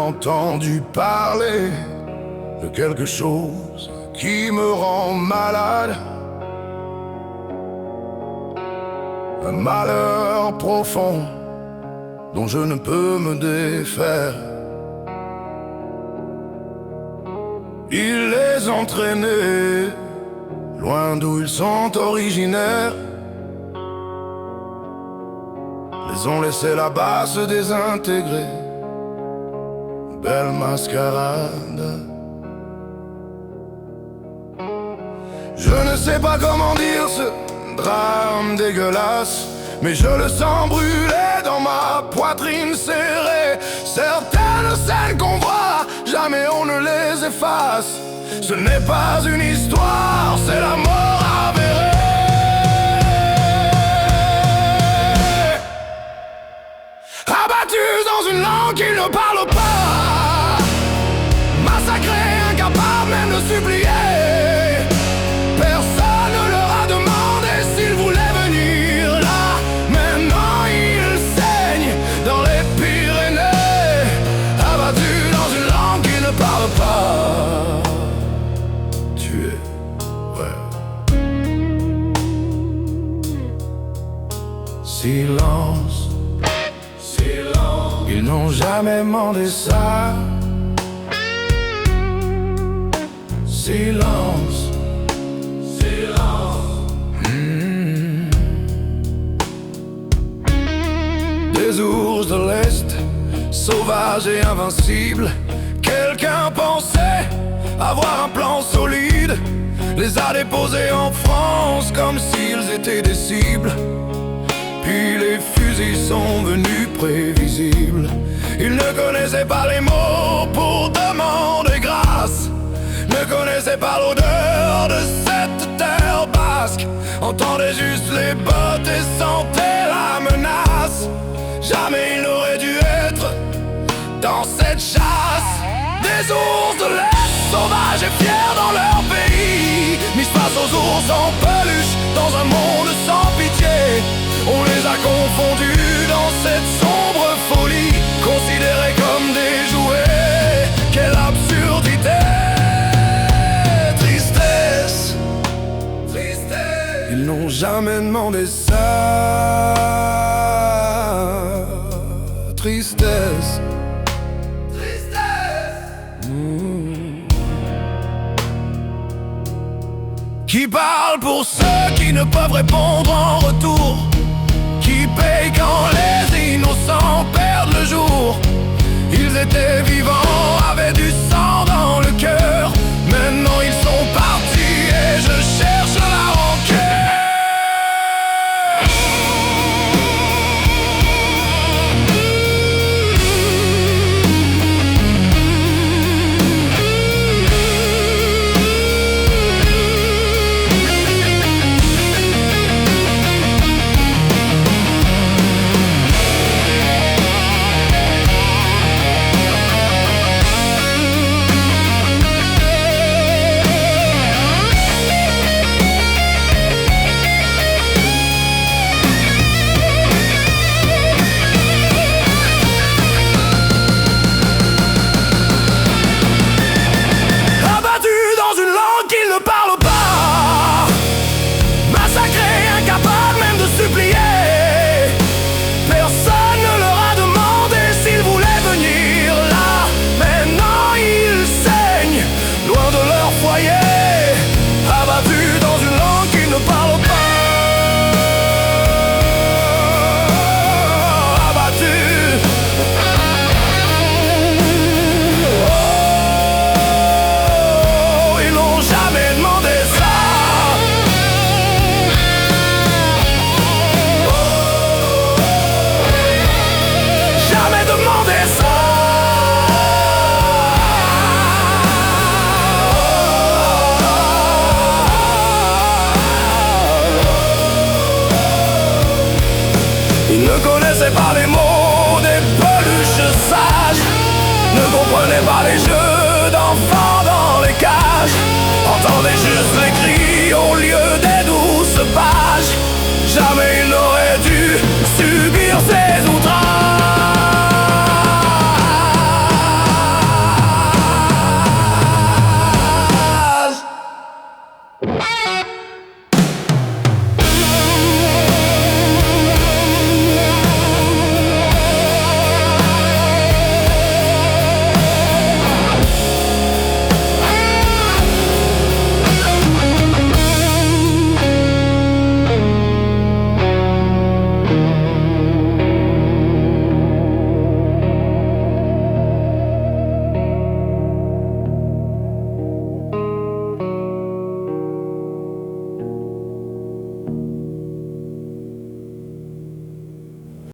entendu parler de quelque chose qui me rend malade. Un malheur profond dont je ne peux me défaire. Il les entraînait loin d'où ils sont originaires. Les ont laissés là-bas se désintégrer. Belle mascarade. Je ne sais pas comment dire ce drame dégueulasse, mais je le sens brûler dans ma poitrine serrée. Certaines scènes qu'on voit, jamais on ne les efface. Ce n'est pas une histoire, c'est la mort avérée. Abattus dans une langue qu'ils ne parlent pas, massacrés, incapables même de supplier. Personne ne leur a demandé s'ils voulaient venir là. Maintenant ils saignent dans les Pyrénées. Abattus dans une langue qu'ils ne parlent pas. Tués, ouais. Silence. Ils n'ont jamais demandé ça. Silence. Des ours de l'Est, sauvages et invincibles. Quelqu'un pensait avoir un plan solide, les a déposés en France comme s'ils étaient des cibles. Puis les fusils sont venus prévisibles. Ils ne connaissaient pas les mots pour demander grâce, ne connaissaient pas l'odeur de cette terre basque, entendaient juste les bottes et sentaient la menace. Jamais ils n'auraient dû être dans cette chasse. Des ours de l'Est, sauvages et fiers dans leur pays, mis face aux ours en peluche dans un monde sans pitié. On les a confondus dans cette sombre folie, considérés comme des jouets. Quelle absurdité! Tristesse, tristesse. Ils n'ont jamais demandé ça. Tristesse, tristesse. Qui parle pour ceux qui ne peuvent répondre en retour, qui paye quand les innocents perdent le jour. Ils étaient vivants, avaient du sang dans le cœur. Maintenant ils sont partis et je cherche la rancœur. Ils ne connaissaient pas les mots des peluches sages, ne comprenaient pas les jeux d'enfants dans les cages, entendaient juste les cris au lieu